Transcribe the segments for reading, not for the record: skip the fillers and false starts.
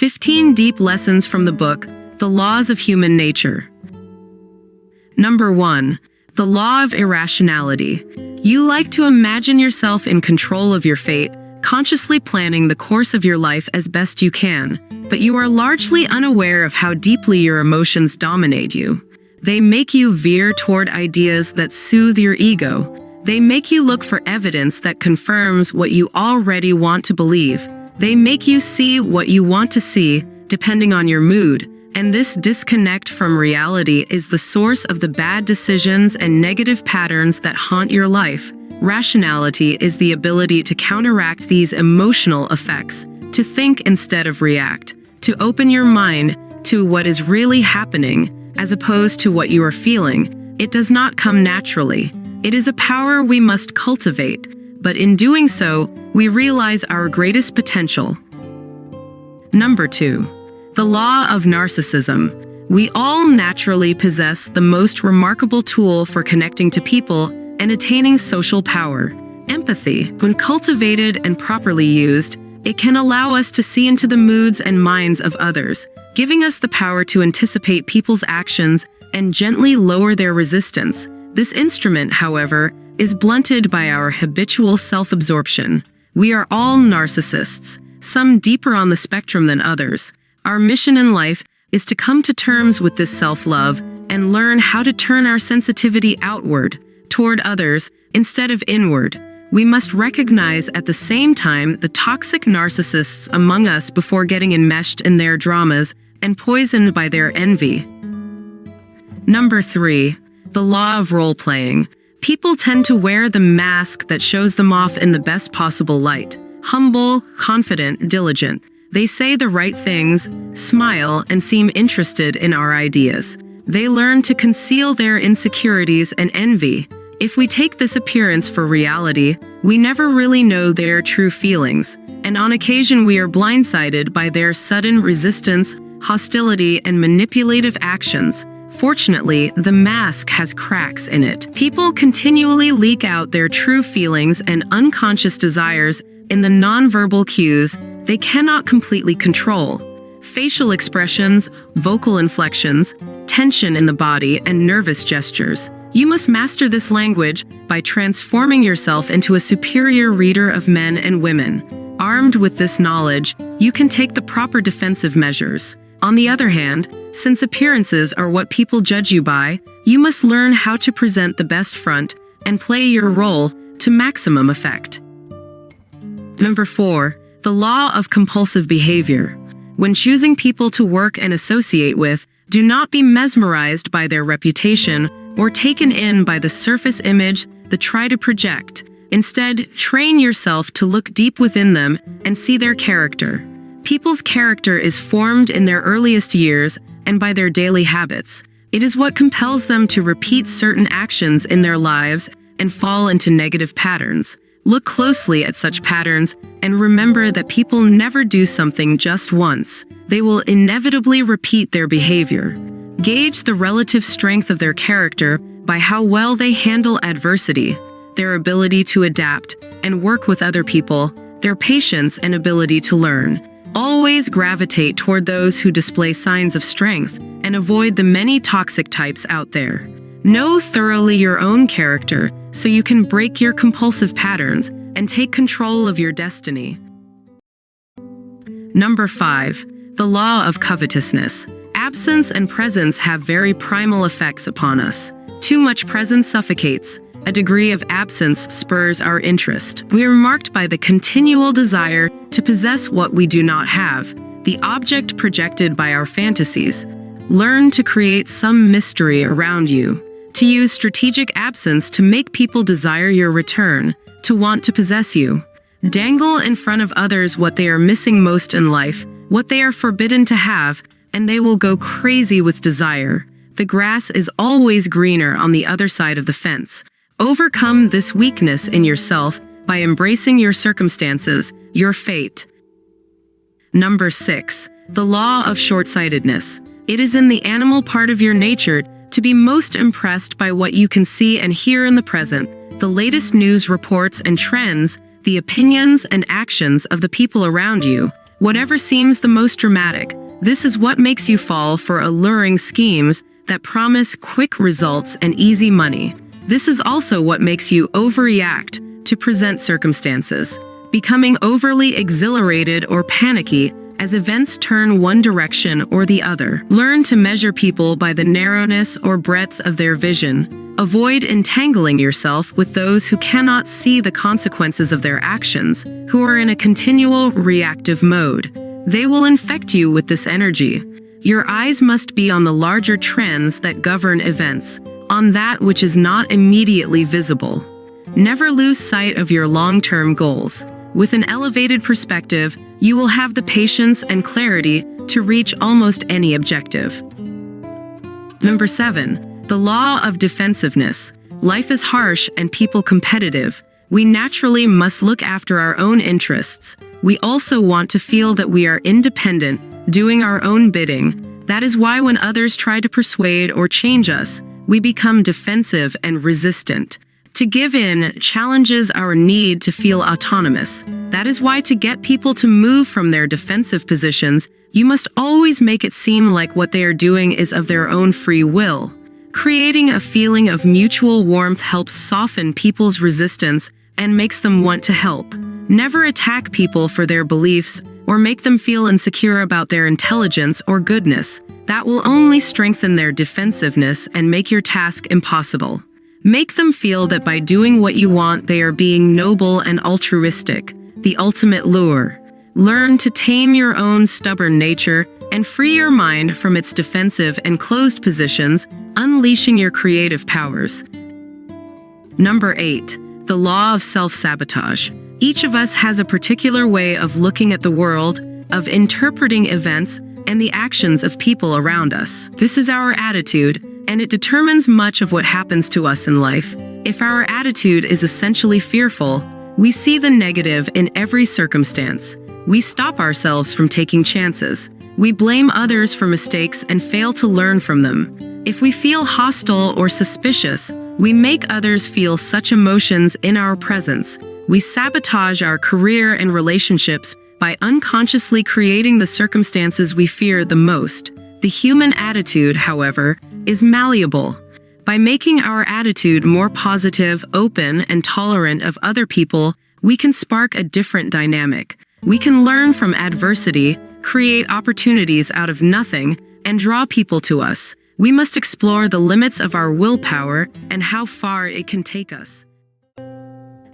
15 Deep Lessons from the book, The Laws of Human Nature. Number 1. The Law of Irrationality. You like to imagine yourself in control of your fate, consciously planning the course of your life as best you can, but you are largely unaware of how deeply your emotions dominate you. They make you veer toward ideas that soothe your ego. They make you look for evidence that confirms what you already want to believe. They make you see what you want to see, depending on your mood. And this disconnect from reality is the source of the bad decisions and negative patterns that haunt your life. Rationality is the ability to counteract these emotional effects, to think instead of react, to open your mind to what is really happening, as opposed to what you are feeling. It does not come naturally. It is a power we must cultivate, but in doing so, we realize our greatest potential. Number 2. The Law of Narcissism. We all naturally possess the most remarkable tool for connecting to people and attaining social power: empathy. When cultivated and properly used, it can allow us to see into the moods and minds of others, giving us the power to anticipate people's actions and gently lower their resistance. This instrument, however, is blunted by our habitual self-absorption. We are all narcissists, some deeper on the spectrum than others. Our mission in life is to come to terms with this self-love and learn how to turn our sensitivity outward, toward others, instead of inward. We must recognize at the same time the toxic narcissists among us before getting enmeshed in their dramas and poisoned by their envy. Number 3. The Law of Role-Playing. People tend to wear the mask that shows them off in the best possible light. Humble, confident, diligent. They say the right things, smile, and seem interested in our ideas. They learn to conceal their insecurities and envy. If we take this appearance for reality, we never really know their true feelings, and on occasion we are blindsided by their sudden resistance, hostility, and manipulative actions. Fortunately, the mask has cracks in it. People continually leak out their true feelings and unconscious desires in the nonverbal cues they cannot completely control. Facial expressions, vocal inflections, tension in the body, and nervous gestures. You must master this language by transforming yourself into a superior reader of men and women. Armed with this knowledge, you can take the proper defensive measures. On the other hand, since appearances are what people judge you by, you must learn how to present the best front and play your role to maximum effect. Number 4. The Law of Compulsive Behavior. When choosing people to work and associate with, do not be mesmerized by their reputation or taken in by the surface image they try to project. Instead, train yourself to look deep within them and see their character. People's character is formed in their earliest years and by their daily habits. It is what compels them to repeat certain actions in their lives and fall into negative patterns. Look closely at such patterns and remember that people never do something just once. They will inevitably repeat their behavior. Gauge the relative strength of their character by how well they handle adversity, their ability to adapt and work with other people, their patience and ability to learn. Always gravitate toward those who display signs of strength and avoid the many toxic types out there. Know thoroughly your own character so you can break your compulsive patterns and take control of your destiny. Number 5. The Law of Covetousness. Absence and presence have very primal effects upon us. Too much presence suffocates. A degree of absence spurs our interest. We are marked by the continual desire to possess what we do not have, the object projected by our fantasies. Learn to create some mystery around you, to use strategic absence to make people desire your return, to want to possess you. Dangle in front of others what they are missing most in life, what they are forbidden to have, and they will go crazy with desire. The grass is always greener on the other side of the fence. Overcome this weakness in yourself by embracing your circumstances, your fate. Number 6. The Law of Shortsightedness. It is in the animal part of your nature to be most impressed by what you can see and hear in the present, the latest news reports and trends, the opinions and actions of the people around you. Whatever seems the most dramatic, this is what makes you fall for alluring schemes that promise quick results and easy money. This is also what makes you overreact to present circumstances, becoming overly exhilarated or panicky as events turn one direction or the other. Learn to measure people by the narrowness or breadth of their vision. Avoid entangling yourself with those who cannot see the consequences of their actions, who are in a continual reactive mode. They will infect you with this energy. Your eyes must be on the larger trends that govern events, on that which is not immediately visible. Never lose sight of your long-term goals. With an elevated perspective, you will have the patience and clarity to reach almost any objective. Number 7. The Law of Defensiveness. Life is harsh and people competitive. We naturally must look after our own interests. We also want to feel that we are independent, doing our own bidding. That is why when others try to persuade or change us, we become defensive and resistant. To give in challenges our need to feel autonomous. That is why to get people to move from their defensive positions, you must always make it seem like what they are doing is of their own free will. Creating a feeling of mutual warmth helps soften people's resistance and makes them want to help. Never attack people for their beliefs or make them feel insecure about their intelligence or goodness. That will only strengthen their defensiveness and make your task impossible. Make them feel that by doing what you want, they are being noble and altruistic, the ultimate lure. Learn to tame your own stubborn nature and free your mind from its defensive and closed positions, unleashing your creative powers. Number 8. The Law of Self-sabotage. Each of us has a particular way of looking at the world, of interpreting events, and the actions of people around us. This is our attitude, and it determines much of what happens to us in life. If our attitude is essentially fearful, we see the negative in every circumstance. We stop ourselves from taking chances. We blame others for mistakes and fail to learn from them. If we feel hostile or suspicious, we make others feel such emotions in our presence. We sabotage our career and relationships by unconsciously creating the circumstances we fear the most. The human attitude, however, is malleable. By making our attitude more positive, open, and tolerant of other people, we can spark a different dynamic. We can learn from adversity, create opportunities out of nothing, and draw people to us. We must explore the limits of our willpower and how far it can take us.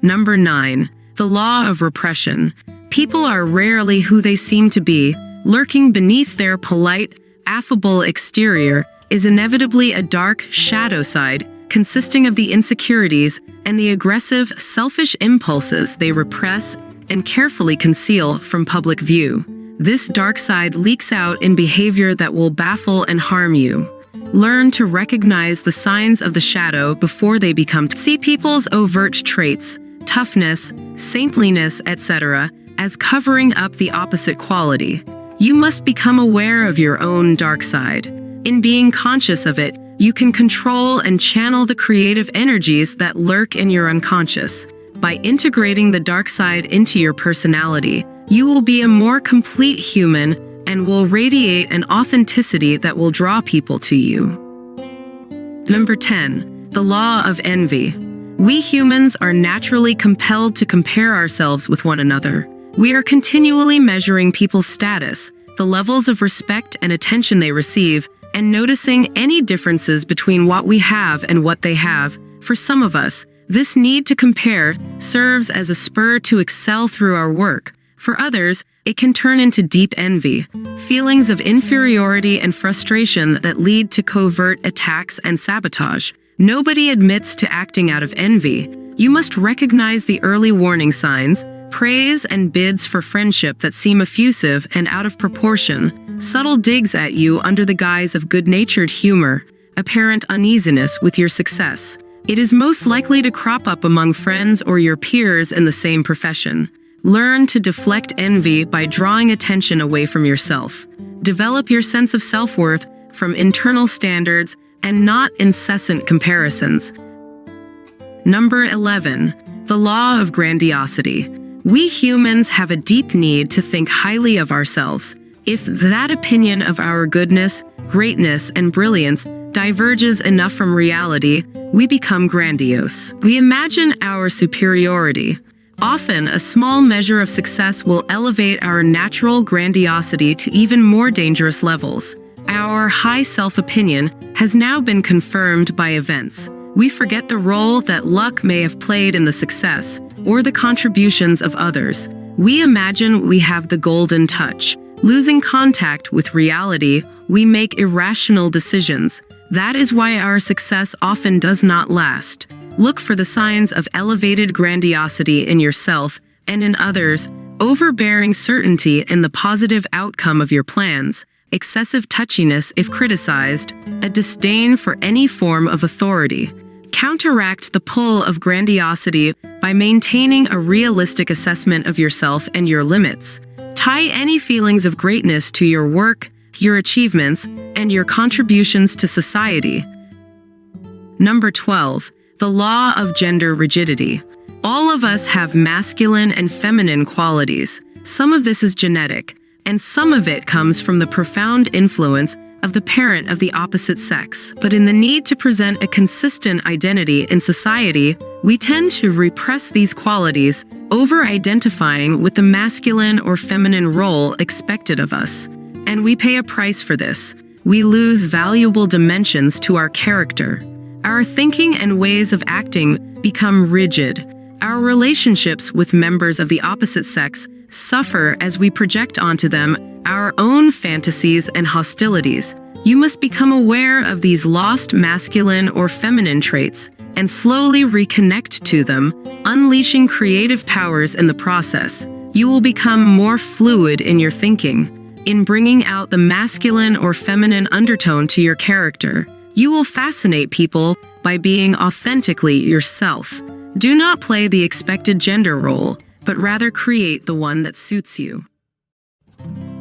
Number 9. The Law of Repression. People are rarely who they seem to be. Lurking beneath their polite, affable exterior is inevitably a dark shadow side consisting of the insecurities and the aggressive, selfish impulses they repress and carefully conceal from public view. This dark side leaks out in behavior that will baffle and harm you. Learn to recognize the signs of the shadow before they become. See people's overt traits, toughness, saintliness, etc., as covering up the opposite quality. You must become aware of your own dark side. In being conscious of it, you can control and channel the creative energies that lurk in your unconscious. By integrating the dark side into your personality, you will be a more complete human and will radiate an authenticity that will draw people to you. Number 10. The Law of Envy. We humans are naturally compelled to compare ourselves with one another. We are continually measuring people's status, the levels of respect and attention they receive, and noticing any differences between what we have and what they have. For some of us, this need to compare serves as a spur to excel through our work. For others, it can turn into deep envy, feelings of inferiority and frustration that lead to covert attacks and sabotage. Nobody admits to acting out of envy. You must recognize the early warning signs, praise and bids for friendship that seem effusive and out of proportion, subtle digs at you under the guise of good-natured humor, apparent uneasiness with your success. It is most likely to crop up among friends or your peers in the same profession. Learn to deflect envy by drawing attention away from yourself. Develop your sense of self-worth from internal standards and not incessant comparisons. Number 11. The Law of Grandiosity. We humans have a deep need to think highly of ourselves. If that opinion of our goodness, greatness, and brilliance diverges enough from reality, we become grandiose. We imagine our superiority. Often, a small measure of success will elevate our natural grandiosity to even more dangerous levels. Our high self-opinion has now been confirmed by events. We forget the role that luck may have played in the success or the contributions of others. We imagine we have the golden touch. Losing contact with reality, we make irrational decisions. That is why our success often does not last. Look for the signs of elevated grandiosity in yourself and in others, overbearing certainty in the positive outcome of your plans, excessive touchiness if criticized, a disdain for any form of authority. Counteract the pull of grandiosity by maintaining a realistic assessment of yourself and your limits. Tie any feelings of greatness to your work, your achievements, and your contributions to society. Number 12. The Law of Gender Rigidity. All of us have masculine and feminine qualities. Some of this is genetic, and some of it comes from the profound influence of the parent of the opposite sex. But in the need to present a consistent identity in society, we tend to repress these qualities, over-identifying with the masculine or feminine role expected of us. And we pay a price for this. We lose valuable dimensions to our character. Our thinking and ways of acting become rigid. Our relationships with members of the opposite sex suffer as we project onto them our own fantasies and hostilities. You must become aware of these lost masculine or feminine traits and slowly reconnect to them, unleashing creative powers in the process. You will become more fluid in your thinking. In bringing out the masculine or feminine undertone to your character, you will fascinate people by being authentically yourself. Do not play the expected gender role, but rather create the one that suits you.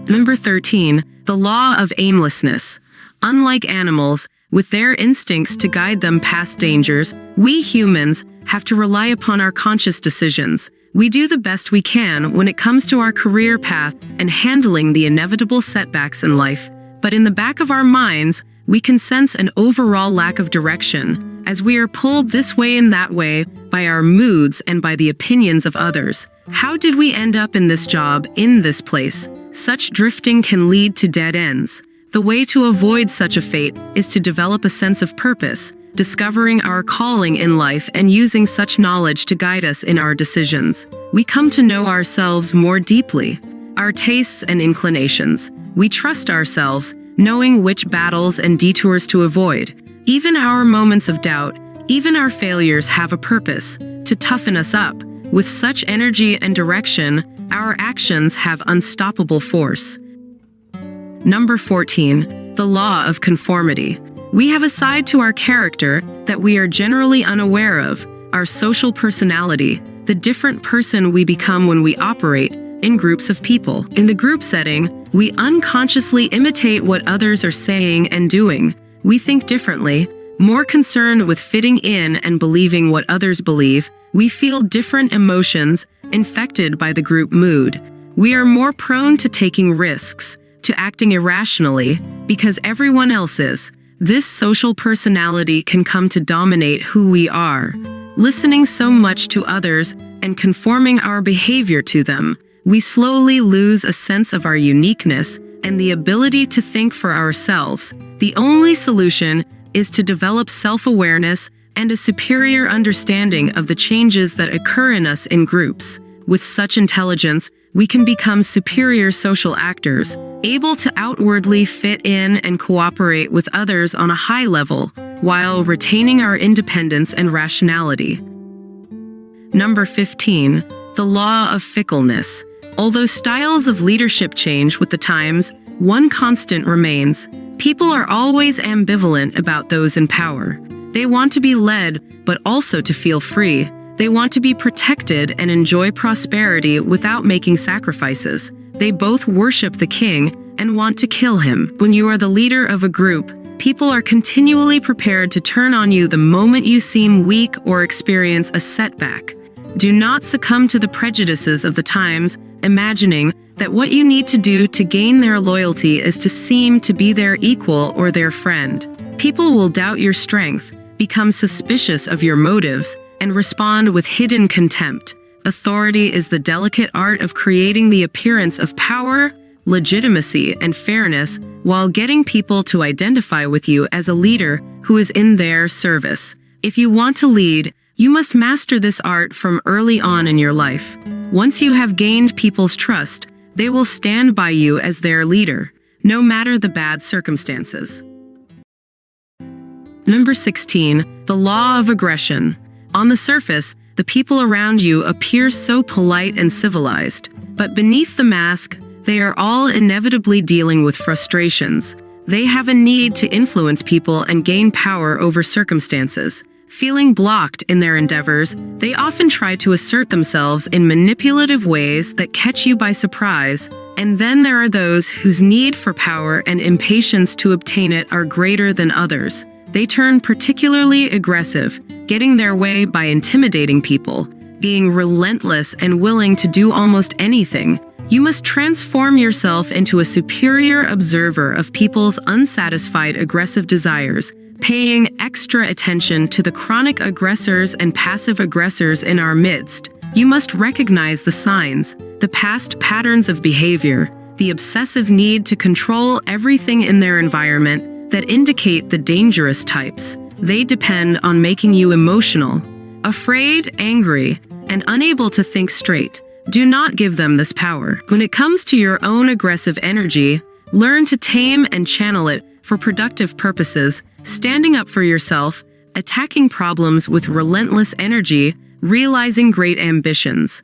Number 13. The Law of Aimlessness. Unlike animals, with their instincts to guide them past dangers, we humans have to rely upon our conscious decisions. We do the best we can when it comes to our career path and handling the inevitable setbacks in life. But in the back of our minds, we can sense an overall lack of direction, as we are pulled this way and that way by our moods and by the opinions of others. How did we end up in this job, in this place? Such drifting can lead to dead ends. The way to avoid such a fate is to develop a sense of purpose, discovering our calling in life and using such knowledge to guide us in our decisions. We come to know ourselves more deeply, our tastes and inclinations. We trust ourselves, knowing which battles and detours to avoid. Even our moments of doubt, even our failures have a purpose, to toughen us up. With such energy and direction, our actions have unstoppable force. Number 14. The Law of Conformity. We have a side to our character that we are generally unaware of, our social personality, the different person we become when we operate in groups of people. In the group setting, we unconsciously imitate what others are saying and doing. We think differently, more concerned with fitting in and believing what others believe. We feel different emotions, infected by the group mood. We are more prone to taking risks, to acting irrationally, because everyone else is. This social personality can come to dominate who we are. Listening so much to others and conforming our behavior to them, we slowly lose a sense of our uniqueness and the ability to think for ourselves. The only solution is to develop self-awareness and a superior understanding of the changes that occur in us in groups. With such intelligence, we can become superior social actors, able to outwardly fit in and cooperate with others on a high level, while retaining our independence and rationality. Number 15. The Law of Fickleness. Although styles of leadership change with the times, one constant remains. People are always ambivalent about those in power. They want to be led, but also to feel free. They want to be protected and enjoy prosperity without making sacrifices. They both worship the king and want to kill him. When you are the leader of a group, people are continually prepared to turn on you the moment you seem weak or experience a setback. Do not succumb to the prejudices of the times, imagining that what you need to do to gain their loyalty is to seem to be their equal or their friend. People will doubt your strength, become suspicious of your motives, and respond with hidden contempt. Authority is the delicate art of creating the appearance of power, legitimacy, and fairness while getting people to identify with you as a leader who is in their service. If you want to lead, you must master this art from early on in your life. Once you have gained people's trust, they will stand by you as their leader, no matter the bad circumstances. Number 16, the Law of Aggression. On the surface, the people around you appear so polite and civilized, but beneath the mask, they are all inevitably dealing with frustrations. They have a need to influence people and gain power over circumstances. Feeling blocked in their endeavors, they often try to assert themselves in manipulative ways that catch you by surprise. And then there are those whose need for power and impatience to obtain it are greater than others. They turn particularly aggressive, getting their way by intimidating people, being relentless and willing to do almost anything. You must transform yourself into a superior observer of people's unsatisfied aggressive desires, paying extra attention to the chronic aggressors and passive aggressors in our midst. You must recognize the signs, the past patterns of behavior, the obsessive need to control everything in their environment that indicate the dangerous types. They depend on making you emotional, afraid, angry, and unable to think straight. Do not give them this power. When it comes to your own aggressive energy, learn to tame and channel it for productive purposes, standing up for yourself, attacking problems with relentless energy, realizing great ambitions.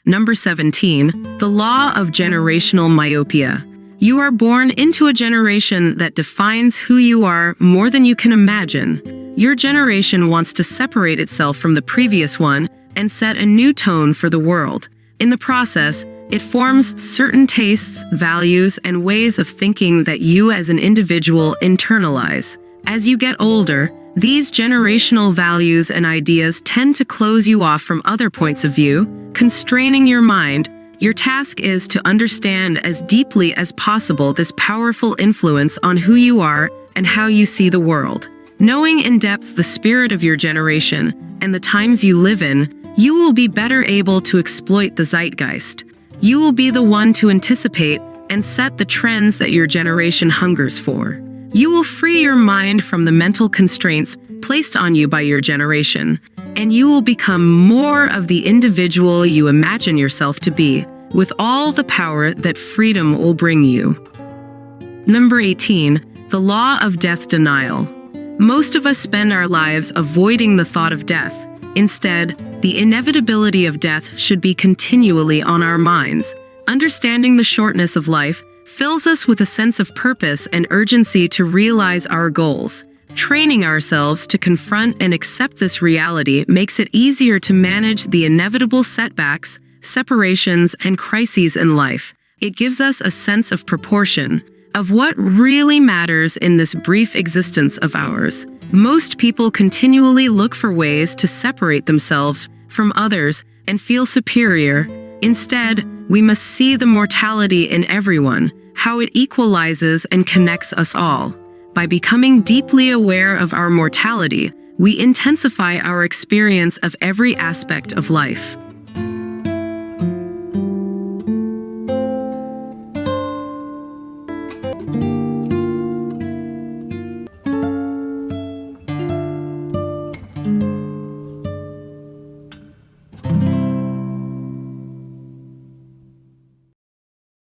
Number 17, the Law of Generational Myopia. You are born into a generation that defines who you are more than you can imagine. Your generation wants to separate itself from the previous one and set a new tone for the world. In the process, it forms certain tastes, values, and ways of thinking that you as an individual internalize. As you get older, these generational values and ideas tend to close you off from other points of view, constraining your mind. Your task is to understand as deeply as possible this powerful influence on who you are and how you see the world. Knowing in depth the spirit of your generation and the times you live in, you will be better able to exploit the zeitgeist. You will be the one to anticipate and set the trends that your generation hungers for. You will free your mind from the mental constraints placed on you by your generation, and you will become more of the individual you imagine yourself to be, with all the power that freedom will bring you. Number 18, the Law of Death Denial. Most of us spend our lives avoiding the thought of death. Instead, the inevitability of death should be continually on our minds. Understanding the shortness of life fills us with a sense of purpose and urgency to realize our goals. Training ourselves to confront and accept this reality makes it easier to manage the inevitable setbacks, separations, and crises in life. It gives us a sense of proportion, of what really matters in this brief existence of ours. Most people continually look for ways to separate themselves from others and feel superior. Instead, we must see the mortality in everyone, how it equalizes and connects us all. By becoming deeply aware of our mortality, we intensify our experience of every aspect of life.